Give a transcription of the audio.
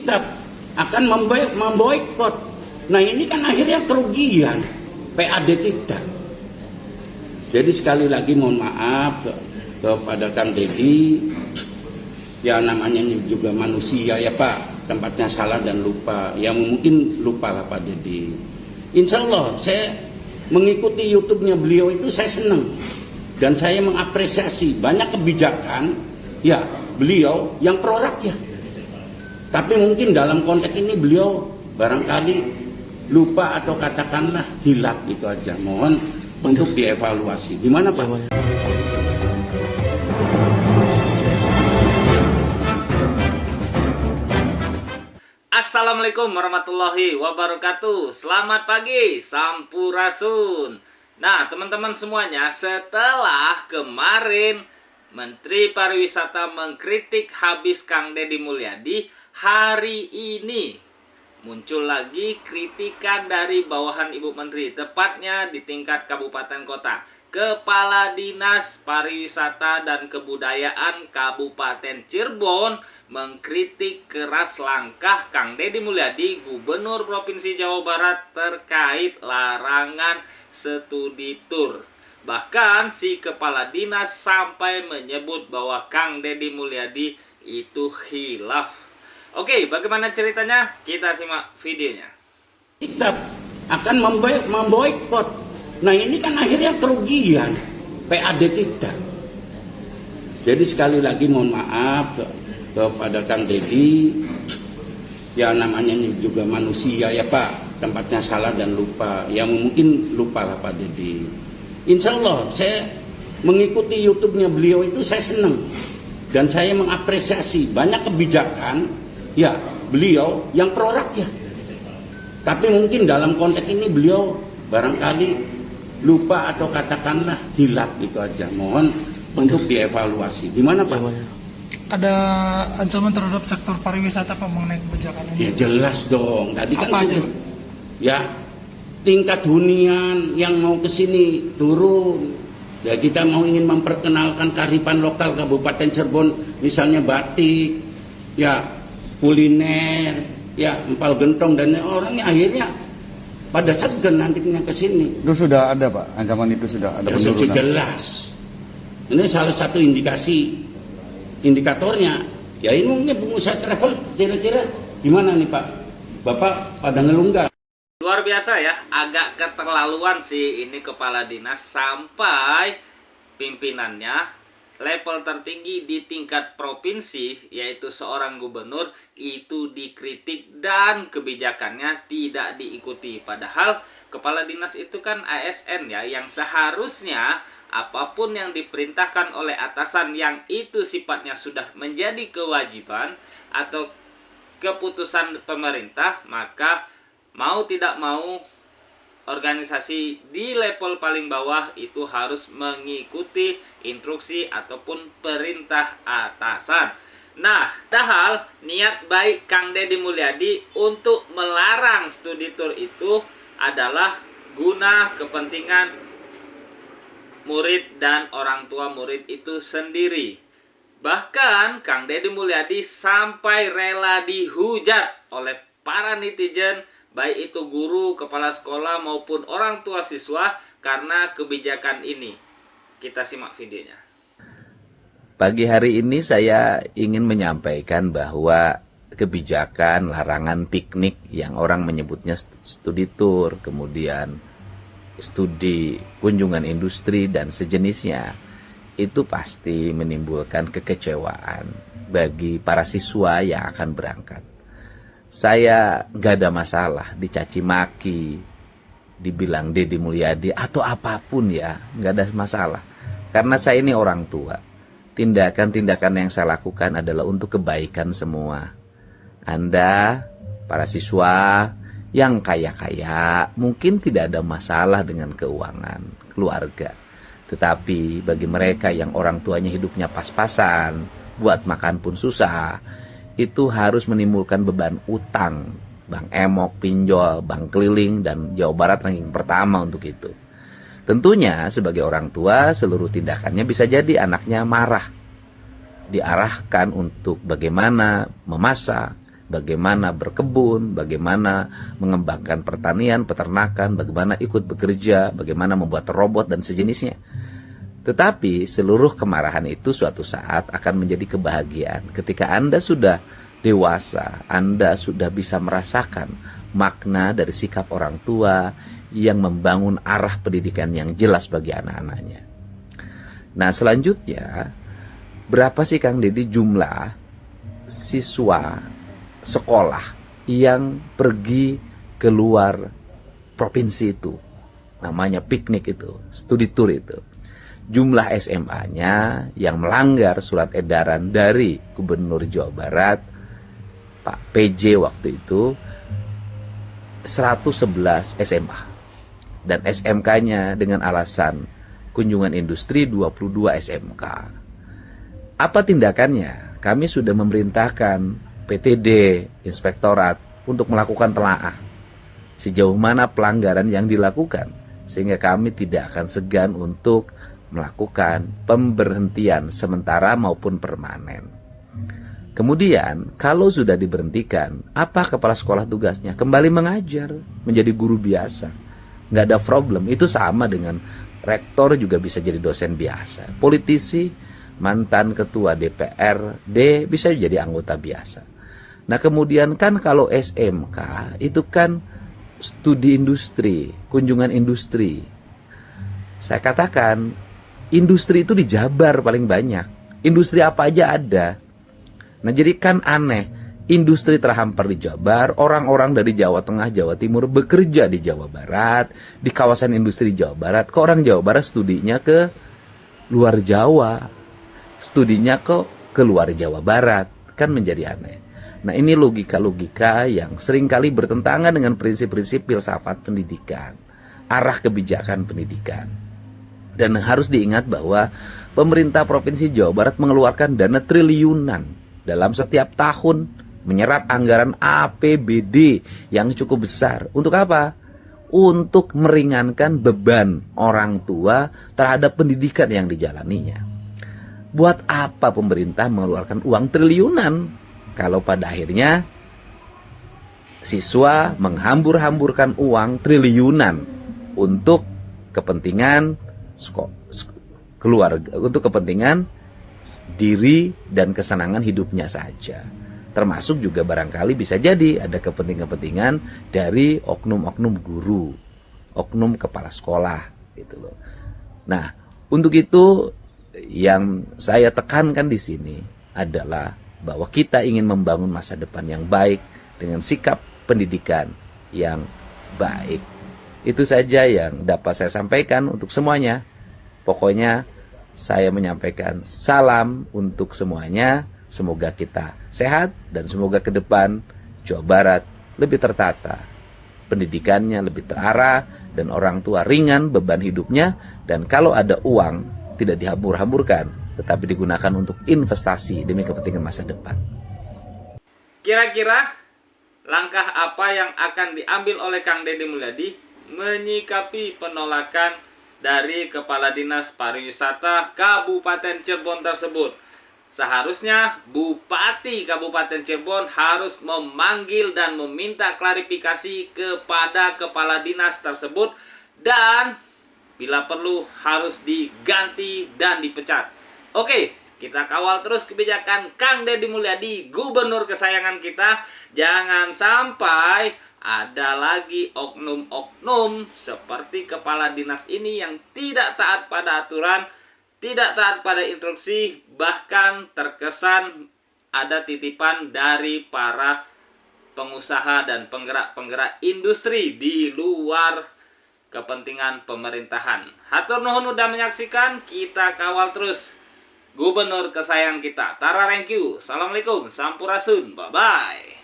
kita akan memboikot. Nah ini kan akhirnya kerugian PAD kita. Jadi sekali lagi mohon maaf kepada Kang Deddy, ya namanya juga manusia ya Pak, tempatnya salah dan lupa, ya mungkin lupa lah Pak Deddy. Insya Allah saya mengikuti YouTube-nya beliau itu saya senang dan saya mengapresiasi banyak kebijakan ya beliau yang pro rakyat. Tapi mungkin dalam konteks ini beliau barangkali lupa atau katakanlah hilap gitu aja. Mohon untuk dievaluasi. Gimana Pak? Assalamualaikum warahmatullahi wabarakatuh. Selamat pagi, Sampurasun. Nah, teman-teman semuanya, setelah kemarin Menteri Pariwisata mengkritik habis Kang Deddy Mulyadi, hari ini muncul lagi kritikan dari bawahan Ibu Menteri, tepatnya di tingkat kabupaten kota. Kepala Dinas Pariwisata dan Kebudayaan Kabupaten Cirebon mengkritik keras langkah Kang Deddy Mulyadi, Gubernur Provinsi Jawa Barat, terkait larangan studi tour. Bahkan si kepala dinas sampai menyebut bahwa Kang Deddy Mulyadi itu khilaf. Oke, bagaimana ceritanya? Kita simak videonya. Kita akan memboikot. Nah ini kan akhirnya kerugian PAD kita. Jadi sekali lagi mohon maaf kepada Kang Deddy, ya namanya juga manusia ya Pak, tempatnya salah dan lupa, ya mungkin lupa lah Pak Deddy. Insya Allah saya mengikuti YouTube-nya beliau itu saya senang dan saya mengapresiasi banyak kebijakan ya beliau yang pro rakyat. Tapi mungkin dalam konteks ini beliau barangkali lupa atau katakanlah hilap gitu aja. Mohon untuk dievaluasi. Gimana Pak? Ada ancaman terhadap sektor pariwisata Pak mengenai kebijakan ini? Ya jelas dong. Tadi kan apa sudah, ya tingkat hunian yang mau ke sini turun. Ya kita mau ingin memperkenalkan kearifan lokal Kabupaten Cirebon, misalnya batik, ya kuliner, ya empal gentong, dan orangnya akhirnya pada segan nantinya ke sini. Itu sudah ada Pak, ancaman itu sudah ada Ya, penurunan. jelas. Ini salah satu indikatornya. Ya ini mungkin pengusaha travel kira-kira gimana nih Pak? Bapak pada ngelunggak. Luar biasa ya, agak keterlaluan sih ini kepala dinas, sampai pimpinannya level tertinggi di tingkat provinsi, yaitu seorang gubernur, itu dikritik dan kebijakannya tidak diikuti. Padahal kepala dinas itu kan ASN ya, yang seharusnya apapun yang diperintahkan oleh atasan yang itu sifatnya sudah menjadi kewajiban atau keputusan pemerintah, maka mau tidak mau organisasi di level paling bawah itu harus mengikuti instruksi ataupun perintah atasan. Nah, padahal niat baik Kang Deddy Mulyadi untuk melarang studi tour itu adalah guna kepentingan murid dan orang tua murid itu sendiri. Bahkan Kang Deddy Mulyadi sampai rela dihujat oleh para netizen, baik itu guru, kepala sekolah maupun orang tua siswa, karena kebijakan ini. Kita simak videonya. Pagi hari ini saya ingin menyampaikan bahwa kebijakan larangan piknik yang orang menyebutnya studi tour, kemudian studi kunjungan industri dan sejenisnya, itu pasti menimbulkan kekecewaan bagi para siswa yang akan berangkat. Saya gak ada masalah dicaci maki, dibilang Deddy Mulyadi atau apapun ya, gak ada masalah. Karena saya ini orang tua. Tindakan-tindakan yang saya lakukan adalah untuk kebaikan semua. Anda, para siswa yang kaya-kaya, mungkin tidak ada masalah dengan keuangan keluarga. Tetapi bagi mereka yang orang tuanya hidupnya pas-pasan, buat makan pun susah, itu harus menimbulkan beban utang. Bank Emok, pinjol, bank keliling, dan Jawa Barat ranking pertama untuk itu. Tentunya sebagai orang tua, seluruh tindakannya bisa jadi anaknya marah. Diarahkan untuk bagaimana memasak, bagaimana berkebun, bagaimana mengembangkan pertanian, peternakan, bagaimana ikut bekerja, bagaimana membuat robot dan sejenisnya. Tetapi seluruh kemarahan itu suatu saat akan menjadi kebahagiaan ketika Anda sudah dewasa, Anda sudah bisa merasakan makna dari sikap orang tua yang membangun arah pendidikan yang jelas bagi anak-anaknya. Nah, selanjutnya, berapa sih Kang Deddy jumlah siswa sekolah yang pergi keluar provinsi itu? Namanya piknik itu, studi tour itu. Jumlah SMA-nya yang melanggar surat edaran dari Gubernur Jawa Barat, Pak PJ waktu itu, 111 SMA. Dan SMK-nya dengan alasan kunjungan industri 22 SMK. Apa tindakannya? Kami sudah memerintahkan PTD, Inspektorat, untuk melakukan telaah sejauh mana pelanggaran yang dilakukan, sehingga kami tidak akan segan untuk melakukan pemberhentian sementara maupun permanen. Kemudian, kalau sudah diberhentikan, apa kepala sekolah tugasnya? Kembali mengajar, menjadi guru biasa. Nggak ada problem, itu sama dengan rektor juga bisa jadi dosen biasa. Politisi, mantan ketua DPRD bisa jadi anggota biasa. Nah, kemudian kan kalau SMK itu kan studi industri, kunjungan industri. Saya katakan, industri itu di Jabar paling banyak. Industri apa aja ada. Nah, jadi kan aneh, industri terhampar di Jabar, orang-orang dari Jawa Tengah, Jawa Timur bekerja di Jawa Barat, di kawasan industri Jawa Barat. Kok orang Jawa Barat studinya ke luar Jawa, studinya kok ke luar Jawa Barat, kan menjadi aneh. Nah, ini logika-logika yang seringkali bertentangan dengan prinsip-prinsip filsafat pendidikan, arah kebijakan pendidikan. Dan harus diingat bahwa pemerintah Provinsi Jawa Barat mengeluarkan dana triliunan dalam setiap tahun, menyerap anggaran APBD yang cukup besar. Untuk apa? Untuk meringankan beban orang tua terhadap pendidikan yang dijalaninya. Buat apa pemerintah mengeluarkan uang triliunan kalau pada akhirnya siswa menghambur-hamburkan uang triliunan untuk kepentingan keluarga, untuk kepentingan diri dan kesenangan hidupnya saja. Termasuk juga barangkali bisa jadi ada kepentingan-kepentingan dari oknum-oknum guru, oknum kepala sekolah gitu loh. Nah, untuk itu yang saya tekankan di sini adalah bahwa kita ingin membangun masa depan yang baik dengan sikap pendidikan yang baik. Itu saja yang dapat saya sampaikan untuk semuanya. Pokoknya saya menyampaikan salam untuk semuanya. Semoga kita sehat dan semoga ke depan Jawa Barat lebih tertata, pendidikannya lebih terarah, dan orang tua ringan beban hidupnya. Dan kalau ada uang, tidak dihambur-hamburkan, tetapi digunakan untuk investasi demi kepentingan masa depan. Kira-kira langkah apa yang akan diambil oleh Kang Deddy Mulyadi menyikapi penolakan dari Kepala Dinas Pariwisata Kabupaten Cirebon tersebut? Seharusnya Bupati Kabupaten Cirebon harus memanggil dan meminta klarifikasi kepada Kepala Dinas tersebut, dan bila perlu harus diganti dan dipecat. Oke, kita kawal terus kebijakan Kang Deddy Mulyadi, gubernur kesayangan kita. Jangan sampai ada lagi oknum-oknum seperti kepala dinas ini yang tidak taat pada aturan, tidak taat pada instruksi, bahkan terkesan ada titipan dari para pengusaha dan penggerak-penggerak industri di luar kepentingan pemerintahan. Hatur nuhun udah menyaksikan, kita kawal terus gubernur kesayangan kita. Tara, thank you. Assalamualaikum, sampurasun, bye-bye.